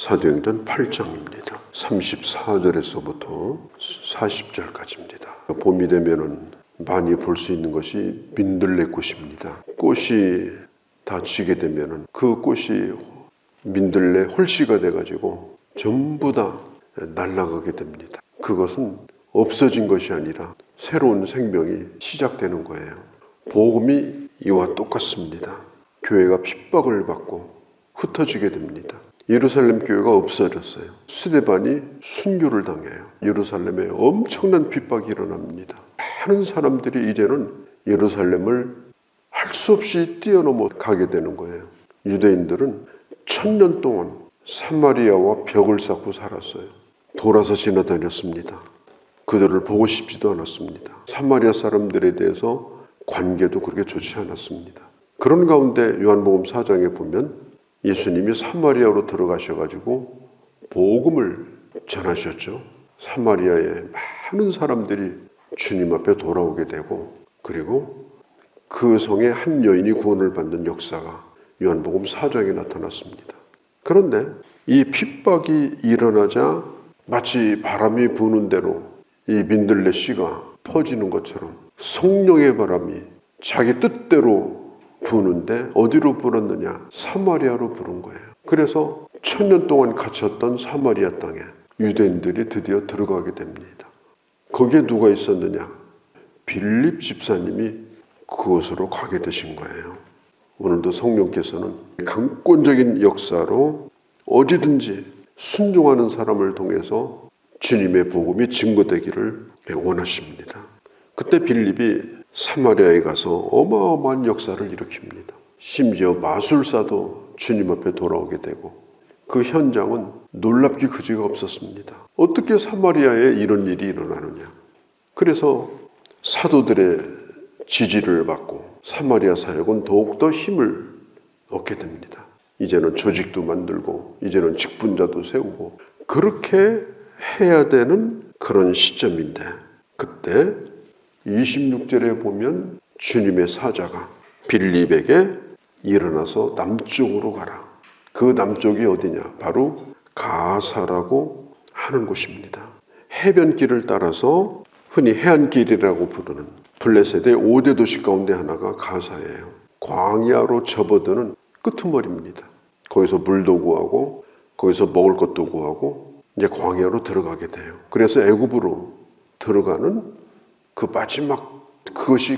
사도행전 8장입니다. 34절에서부터 40절까지입니다. 봄이 되면은 많이 볼 수 있는 것이 민들레꽃입니다. 꽃이 다 지게 되면은 그 꽃이 민들레 홀씨가 돼가지고 전부 다 날아가게 됩니다. 그것은 없어진 것이 아니라 새로운 생명이 시작되는 거예요. 복음이 이와 똑같습니다. 교회가 핍박을 받고 흩어지게 됩니다. 예루살렘 교회가 없어졌어요. 스데반이 순교를 당해요. 예루살렘에 엄청난 핍박이 일어납니다. 많은 사람들이 이제는 예루살렘을 할 수 없이 뛰어넘어 가게 되는 거예요. 유대인들은 1000년 동안 사마리아와 벽을 쌓고 살았어요. 돌아서 지나다녔습니다. 그들을 보고 싶지도 않았습니다. 사마리아 사람들에 대해서 관계도 그렇게 좋지 않았습니다. 그런 가운데 요한복음 4장에 보면 예수님이 사마리아로 들어가셔가지고 복음을 전하셨죠. 사마리아에 많은 사람들이 주님 앞에 돌아오게 되고, 그리고 그 성에 한 여인이 구원을 받는 역사가 요한복음 4장에 나타났습니다. 그런데 이 핍박이 일어나자 마치 바람이 부는 대로 이 민들레 씨가 퍼지는 것처럼 성령의 바람이 자기 뜻대로 부는데 어디로 불었느냐? 사마리아로 부른 거예요. 그래서 1000년 동안 갇혔던 사마리아 땅에 유대인들이 드디어 들어가게 됩니다. 거기에 누가 있었느냐? 빌립 집사님이 그곳으로 가게 되신 거예요. 오늘도 성령께서는 강권적인 역사로 어디든지 순종하는 사람을 통해서 주님의 복음이 증거되기를 원하십니다. 그때 빌립이 사마리아에 가서 어마어마한 역사를 일으킵니다. 심지어 마술사도 주님 앞에 돌아오게 되고, 그 현장은 놀랍기 그지가 없었습니다. 어떻게 사마리아에 이런 일이 일어나느냐. 그래서 사도들의 지지를 받고 사마리아 사역은 더욱더 힘을 얻게 됩니다. 이제는 조직도 만들고 이제는 직분자도 세우고 그렇게 해야 되는 그런 시점인데, 그때 26절에 보면 주님의 사자가 빌립에게 일어나서 남쪽으로 가라. 그 남쪽이 어디냐? 바로 가사라고 하는 곳입니다. 해변길을 따라서 흔히 해안길이라고 부르는 블레셋의 5대 도시 가운데 하나가 가사예요. 광야로 접어드는 끄트머리입니다. 거기서 물도 구하고 거기서 먹을 것도 구하고 이제 광야로 들어가게 돼요. 그래서 애굽으로 들어가는 그 마지막, 그것이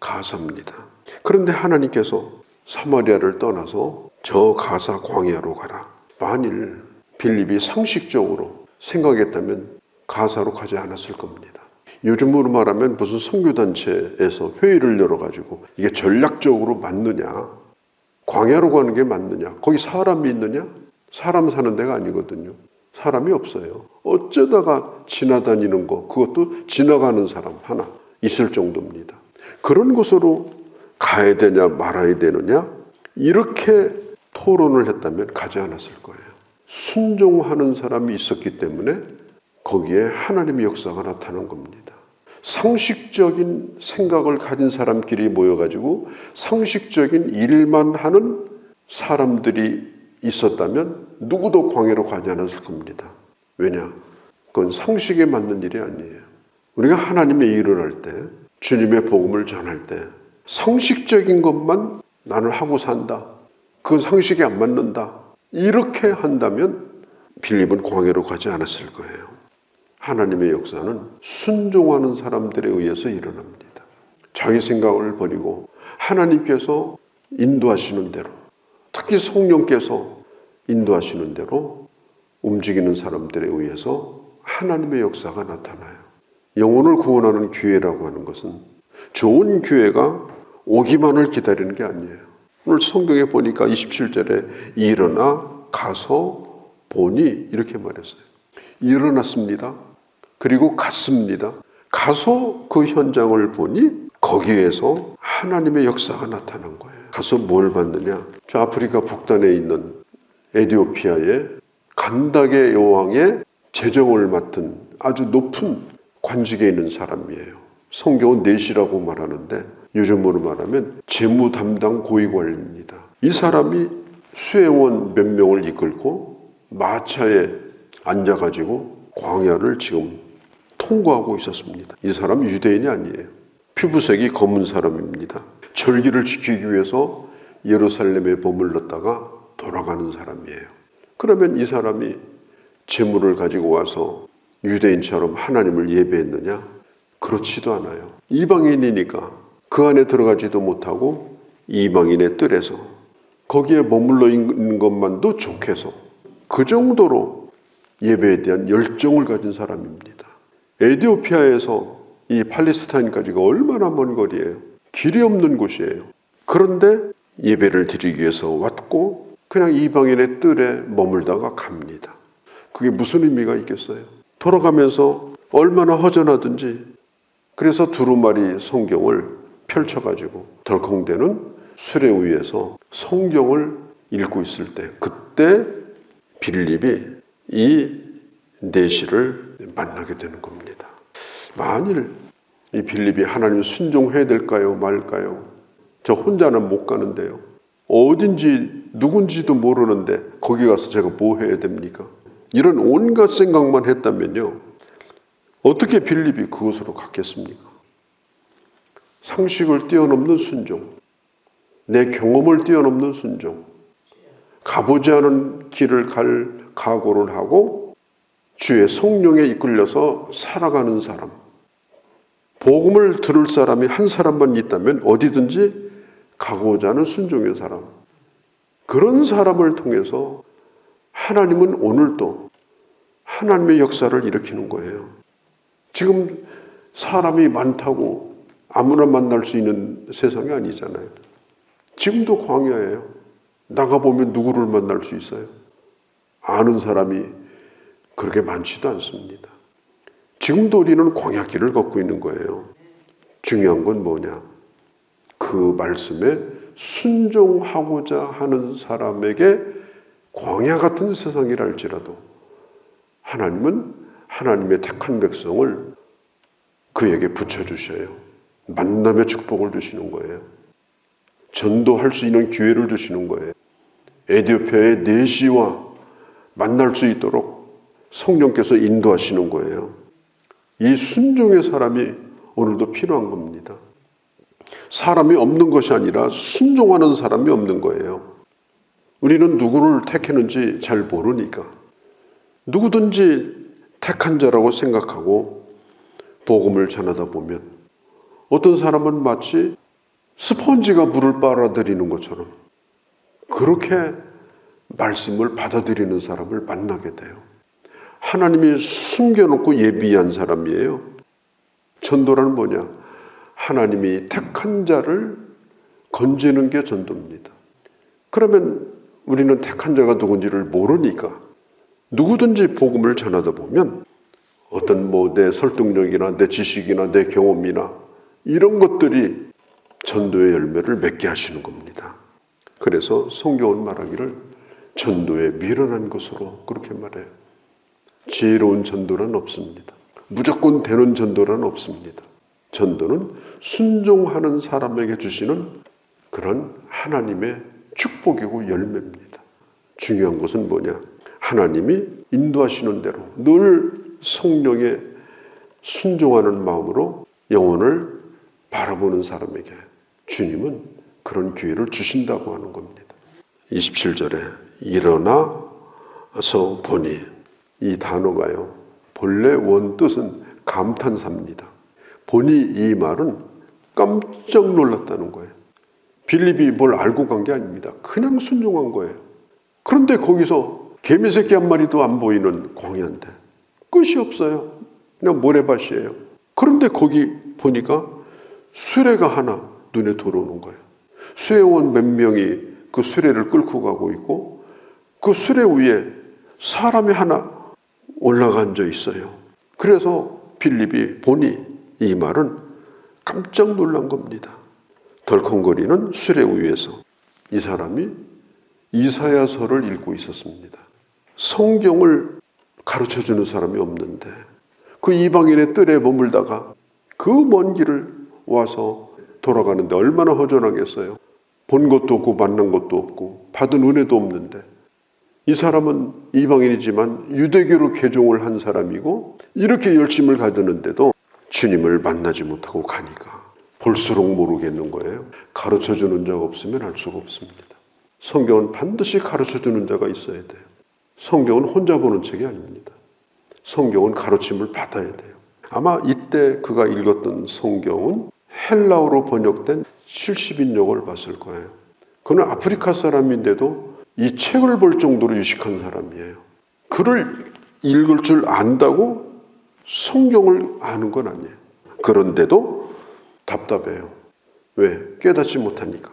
가사입니다. 그런데 하나님께서 사마리아를 떠나서 저 가사 광야로 가라. 만일 빌립이 상식적으로 생각했다면 가사로 가지 않았을 겁니다. 요즘으로 말하면 무슨 선교단체에서 회의를 열어가지고 이게 전략적으로 맞느냐, 광야로 가는 게 맞느냐, 거기 사람이 있느냐? 사람 사는 데가 아니거든요. 사람이 없어요. 어쩌다가 지나다니는 거, 그것도 지나가는 사람 하나 있을 정도입니다. 그런 곳으로 가야 되냐 말아야 되느냐, 이렇게 토론을 했다면 가지 않았을 거예요. 순종하는 사람이 있었기 때문에 거기에 하나님의 역사가 나타난 겁니다. 상식적인 생각을 가진 사람끼리 모여가지고 상식적인 일만 하는 사람들이 있었다면 누구도 광야로 가지 않았을 겁니다. 왜냐? 그건 상식에 맞는 일이 아니에요. 우리가 하나님의 일을 할 때, 주님의 복음을 전할 때 상식적인 것만 나는 하고 산다, 그건 상식에 안 맞는다, 이렇게 한다면 빌립은 광야로 가지 않았을 거예요. 하나님의 역사는 순종하는 사람들에 의해서 일어납니다. 자기 생각을 버리고 하나님께서 인도하시는 대로, 특히 성령께서 인도하시는 대로 움직이는 사람들에 의해서 하나님의 역사가 나타나요. 영혼을 구원하는 교회라고 하는 것은 좋은 교회가 오기만을 기다리는 게 아니에요. 오늘 성경에 보니까 27절에 일어나 가서 보니 이렇게 말했어요. 일어났습니다. 그리고 갔습니다. 가서 그 현장을 보니 거기에서 하나님의 역사가 나타난 거예요. 가서 뭘 봤느냐? 저 아프리카 북단에 있는 에티오피아의 간다게 여왕의 재정을 맡은 아주 높은 관직에 있는 사람이에요. 성경은 넷이라고 말하는데 요즘으로 말하면 재무 담당 고위관리입니다. 이 사람이 수행원 몇 명을 이끌고 마차에 앉아가지고 광야를 지금 통과하고 있었습니다. 이 사람 유대인이 아니에요. 피부색이 검은 사람입니다. 절기를 지키기 위해서 예루살렘에 머물렀다가 돌아가는 사람이에요. 그러면 이 사람이 재물을 가지고 와서 유대인처럼 하나님을 예배했느냐? 그렇지도 않아요. 이방인이니까 그 안에 들어가지도 못하고 이방인의 뜰에서 거기에 머물러 있는 것만도 좋게서 그 정도로 예배에 대한 열정을 가진 사람입니다. 에티오피아에서 이 팔레스타인까지가 얼마나 먼 거리예요. 길이 없는 곳이에요. 그런데 예배를 드리기 위해서 왔고 그냥 이방인의 뜰에 머물다가 갑니다. 그게 무슨 의미가 있겠어요? 돌아가면서 얼마나 허전하든지 그래서 두루마리 성경을 펼쳐가지고 덜컹대는 수레 위에서 성경을 읽고 있을 때 그때 빌립이 이 내시를 만나게 되는 겁니다. 만일 이 빌립이 하나님 순종해야 될까요? 말까요? 저 혼자는 못 가는데요. 어딘지 누군지도 모르는데 거기 가서 제가 뭐 해야 됩니까? 이런 온갖 생각만 했다면요. 어떻게 빌립이 그곳으로 갔겠습니까? 상식을 뛰어넘는 순종, 내 경험을 뛰어넘는 순종, 가보지 않은 길을 갈 각오를 하고 주의 성령에 이끌려서 살아가는 사람, 복음을 들을 사람이 한 사람만 있다면 어디든지 가고자 하는 순종의 사람, 그런 사람을 통해서 하나님은 오늘도 하나님의 역사를 일으키는 거예요. 지금 사람이 많다고 아무나 만날 수 있는 세상이 아니잖아요. 지금도 광야예요. 나가보면 누구를 만날 수 있어요? 아는 사람이 그렇게 많지도 않습니다. 지금도 우리는 광야길을 걷고 있는 거예요. 중요한 건 뭐냐? 그 말씀에 순종하고자 하는 사람에게 광야 같은 세상이랄지라도 하나님은 하나님의 택한 백성을 그에게 붙여주셔요. 만남의 축복을 주시는 거예요. 전도할 수 있는 기회를 주시는 거예요. 에티오피아의 내시와 만날 수 있도록 성령께서 인도하시는 거예요. 이 순종의 사람이 오늘도 필요한 겁니다. 사람이 없는 것이 아니라 순종하는 사람이 없는 거예요. 우리는 누구를 택했는지 잘 모르니까 누구든지 택한 자라고 생각하고 복음을 전하다 보면 어떤 사람은 마치 스펀지가 물을 빨아들이는 것처럼 그렇게 말씀을 받아들이는 사람을 만나게 돼요. 하나님이 숨겨놓고 예비한 사람이에요. 전도란 뭐냐? 하나님이 택한 자를 건지는 게 전도입니다. 그러면 우리는 택한 자가 누군지를 모르니까 누구든지 복음을 전하다 보면 어떤 내 설득력이나 내 지식이나 내 경험이나 이런 것들이 전도의 열매를 맺게 하시는 겁니다. 그래서 성경은 말하기를 전도에 미련한 것으로 그렇게 말해요. 지혜로운 전도란 없습니다. 무조건 되는 전도란 없습니다. 전도는 순종하는 사람에게 주시는 그런 하나님의 축복이고 열매입니다. 중요한 것은 뭐냐? 하나님이 인도하시는 대로 늘 성령에 순종하는 마음으로 영혼을 바라보는 사람에게 주님은 그런 기회를 주신다고 하는 겁니다. 27절에 일어나서 보니, 이 단어가요, 본래 원뜻은 감탄사입니다. 보니 이 말은 깜짝 놀랐다는 거예요. 빌립이 뭘 알고 간 게 아닙니다. 그냥 순종한 거예요. 그런데 거기서 개미새끼 한 마리도 안 보이는 광야인데 끝이 없어요. 그냥 모래밭이에요. 그런데 거기 보니까 수레가 하나 눈에 들어오는 거예요. 수레원 몇 명이 그 수레를 끌고 가고 있고 그 수레 위에 사람이 하나 올라가 앉아 있어요. 그래서 빌립이 보니 이 말은 깜짝 놀란 겁니다. 덜컹거리는 수레 위에서 이 사람이 이사야서를 읽고 있었습니다. 성경을 가르쳐주는 사람이 없는데 그 이방인의 뜰에 머물다가 그 먼 길을 와서 돌아가는데 얼마나 허전하겠어요. 본 것도 없고 만난 것도 없고 받은 은혜도 없는데 이 사람은 이방인이지만 유대교로 개종을 한 사람이고 이렇게 열심을 가졌는데도 주님을 만나지 못하고 가니까 볼수록 모르겠는 거예요. 가르쳐주는 자가 없으면 알 수가 없습니다. 성경은 반드시 가르쳐주는 자가 있어야 돼요. 성경은 혼자 보는 책이 아닙니다. 성경은 가르침을 받아야 돼요. 아마 이때 그가 읽었던 성경은 헬라어로 번역된 70인역을 봤을 거예요. 그는 아프리카 사람인데도 이 책을 볼 정도로 유식한 사람이에요. 글을 읽을 줄 안다고 성경을 아는 건 아니에요. 그런데도 답답해요. 왜? 깨닫지 못하니까.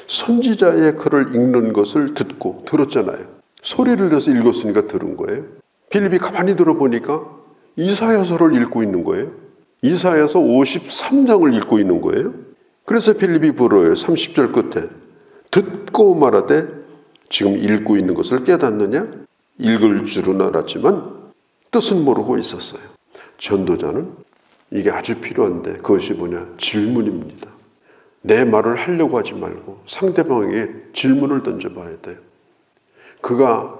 선지자의 글을 읽는 것을 듣고 들었잖아요. 소리를 내서 읽었으니까 들은 거예요. 빌립이 가만히 들어보니까 이사야서를 읽고 있는 거예요. 이사야서 53장을 읽고 있는 거예요. 그래서 빌립이 물어요. 30절 끝에 듣고 말하되 지금 읽고 있는 것을 깨닫느냐? 읽을 줄은 알았지만 뜻은 모르고 있었어요. 전도자는 이게 아주 필요한데 그것이 뭐냐? 질문입니다. 내 말을 하려고 하지 말고 상대방에게 질문을 던져봐야 돼요. 그가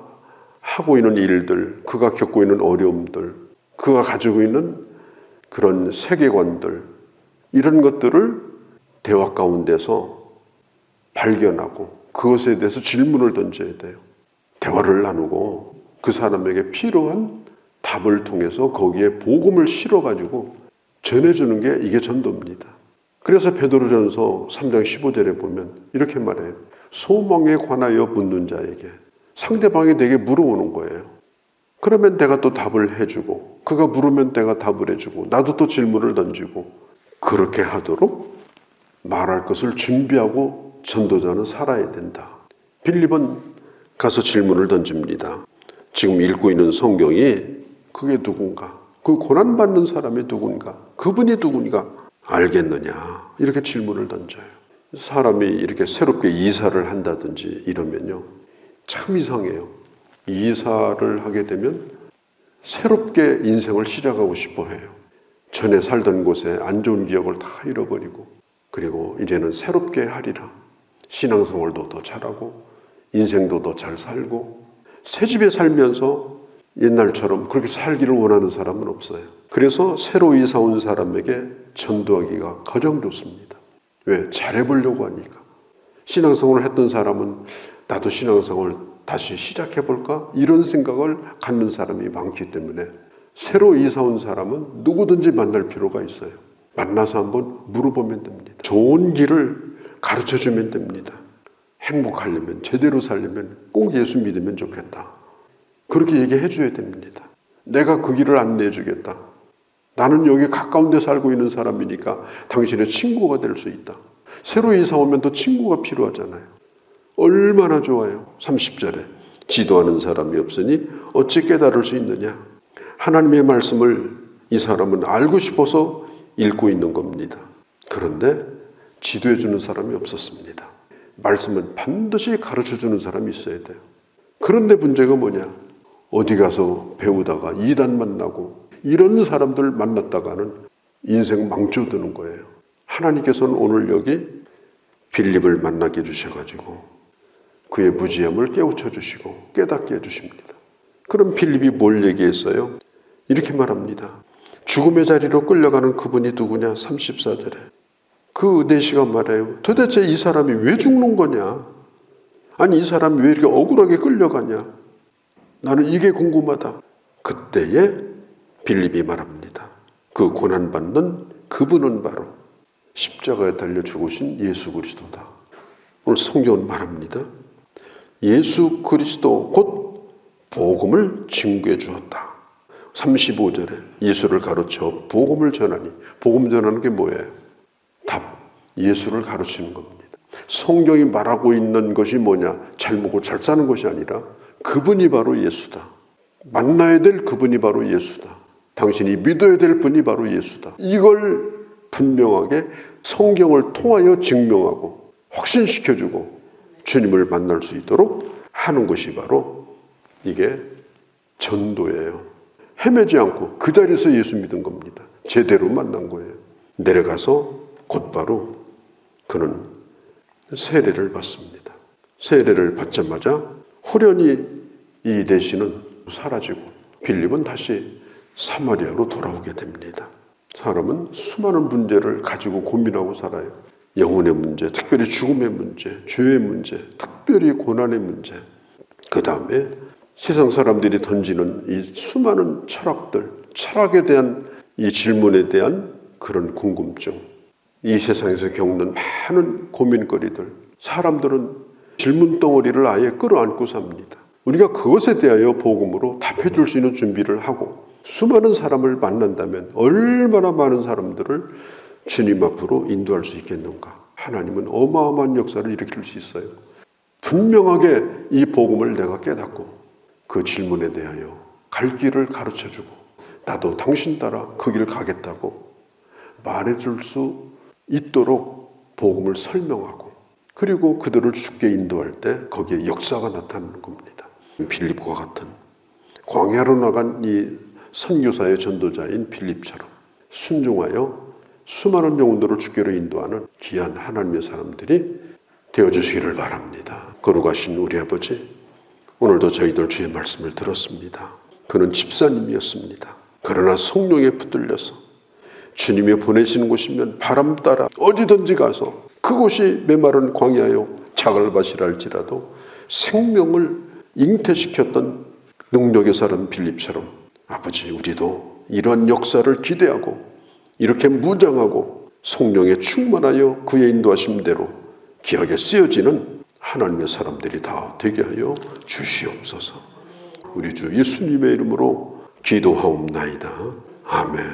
하고 있는 일들, 그가 겪고 있는 어려움들, 그가 가지고 있는 그런 세계관들, 이런 것들을 대화 가운데서 발견하고 그것에 대해서 질문을 던져야 돼요. 대화를 나누고 그 사람에게 필요한 답을 통해서 거기에 복음을 실어가지고 전해주는 게 이게 전도입니다. 그래서 베드로전서 3장 15절에 보면 이렇게 말해요. 소망에 관하여 묻는 자에게 상대방이 내게 물어오는 거예요. 그러면 내가 또 답을 해주고 그가 물으면 내가 답을 해주고 나도 또 질문을 던지고 그렇게 하도록 말할 것을 준비하고 전도자는 살아야 된다. 빌립은 가서 질문을 던집니다. 지금 읽고 있는 성경이 그게 누군가? 그 고난받는 사람이 누군가? 그분이 누군가? 알겠느냐? 이렇게 질문을 던져요. 사람이 이렇게 새롭게 이사를 한다든지 이러면요. 참 이상해요. 이사를 하게 되면 새롭게 인생을 시작하고 싶어 해요. 전에 살던 곳에 안 좋은 기억을 다 잃어버리고 그리고 이제는 새롭게 하리라. 신앙생활도 더 잘하고 인생도 더 잘 살고 새집에 살면서 옛날처럼 그렇게 살기를 원하는 사람은 없어요. 그래서 새로 이사 온 사람에게 전도하기가 가장 좋습니다. 왜? 잘해보려고 하니까. 신앙생활을 했던 사람은 나도 신앙생활을 다시 시작해볼까? 이런 생각을 갖는 사람이 많기 때문에 새로 이사 온 사람은 누구든지 만날 필요가 있어요. 만나서 한번 물어보면 됩니다. 좋은 길을 가르쳐주면 됩니다. 행복하려면, 제대로 살려면 꼭 예수 믿으면 좋겠다. 그렇게 얘기해 줘야 됩니다. 내가 그 길을 안내해 주겠다. 나는 여기 가까운 데 살고 있는 사람이니까 당신의 친구가 될 수 있다. 새로 이사 오면 또 친구가 필요하잖아요. 얼마나 좋아요. 30절에 지도하는 사람이 없으니 어찌 깨달을 수 있느냐. 하나님의 말씀을 이 사람은 알고 싶어서 읽고 있는 겁니다. 그런데 지도해 주는 사람이 없었습니다. 말씀은 반드시 가르쳐 주는 사람이 있어야 돼요. 그런데 문제가 뭐냐? 어디 가서 배우다가 이단 만나고 이런 사람들 만났다가는 인생 망쳐드는 거예요. 하나님께서는 오늘 여기 빌립을 만나게 해주셔가지고 그의 무지함을 깨우쳐 주시고 깨닫게 해주십니다. 그럼 빌립이 뭘 얘기했어요? 이렇게 말합니다. 죽음의 자리로 끌려가는 그분이 누구냐? 34절에 그 내시가 말해요. 도대체 이 사람이 왜 죽는 거냐? 아니 이 사람이 왜 이렇게 억울하게 끌려가냐? 나는 이게 궁금하다. 그때에 빌립이 말합니다. 그 고난받는 그분은 바로 십자가에 달려 죽으신 예수 그리스도다. 오늘 성경은 말합니다. 예수 그리스도 곧 복음을 증거해 주었다. 35절에 예수를 가르쳐 복음을 전하니 복음 전하는 게 뭐예요? 답, 예수를 가르치는 겁니다. 성경이 말하고 있는 것이 뭐냐? 잘 먹고 잘 사는 것이 아니라 그분이 바로 예수다. 만나야 될 그분이 바로 예수다. 당신이 믿어야 될 분이 바로 예수다. 이걸 분명하게 성경을 통하여 증명하고 확신시켜주고 주님을 만날 수 있도록 하는 것이 바로 이게 전도예요. 헤매지 않고 그 자리에서 예수 믿은 겁니다. 제대로 만난 거예요. 내려가서 곧바로 그는 세례를 받습니다. 세례를 받자마자 후련히 이 대신은 사라지고 빌립은 다시 사마리아로 돌아오게 됩니다. 사람은 수많은 문제를 가지고 고민하고 살아요. 영혼의 문제, 특별히 죽음의 문제, 죄의 문제, 특별히 고난의 문제. 그 다음에 세상 사람들이 던지는 이 수많은 철학들, 철학에 대한 이 질문에 대한 그런 궁금증, 이 세상에서 겪는 많은 고민거리들, 사람들은 질문 덩어리를 아예 끌어안고 삽니다. 우리가 그것에 대하여 복음으로 답해 줄 수 있는 준비를 하고 수많은 사람을 만난다면 얼마나 많은 사람들을 주님 앞으로 인도할 수 있겠는가. 하나님은 어마어마한 역사를 일으킬 수 있어요. 분명하게 이 복음을 내가 깨닫고 그 질문에 대하여 갈 길을 가르쳐주고 나도 당신 따라 그 길 가겠다고 말해줄 수 있도록 복음을 설명하고 그리고 그들을 죽게 인도할 때 거기에 역사가 나타나는 겁니다. 빌립과 같은 광야로 나간 이 선교사의 전도자인 빌립처럼 순종하여 수많은 영혼들을 주께로 인도하는 귀한 하나님의 사람들이 되어주시기를 바랍니다. 거룩하신 우리 아버지, 오늘도 저희들 주의 말씀을 들었습니다. 그는 집사님이었습니다. 그러나 성령에 붙들려서 주님이 보내시는 곳이면 바람 따라 어디든지 가서 그곳이 메마른 광야요 자갈밭이랄지라도 생명을 잉태시켰던 능력의 사람 빌립처럼 아버지, 우리도 이러한 역사를 기대하고 이렇게 무장하고 성령에 충만하여 그의 인도하심대로 귀하게 쓰여지는 하나님의 사람들이 다 되게 하여 주시옵소서. 우리 주 예수님의 이름으로 기도하옵나이다. 아멘.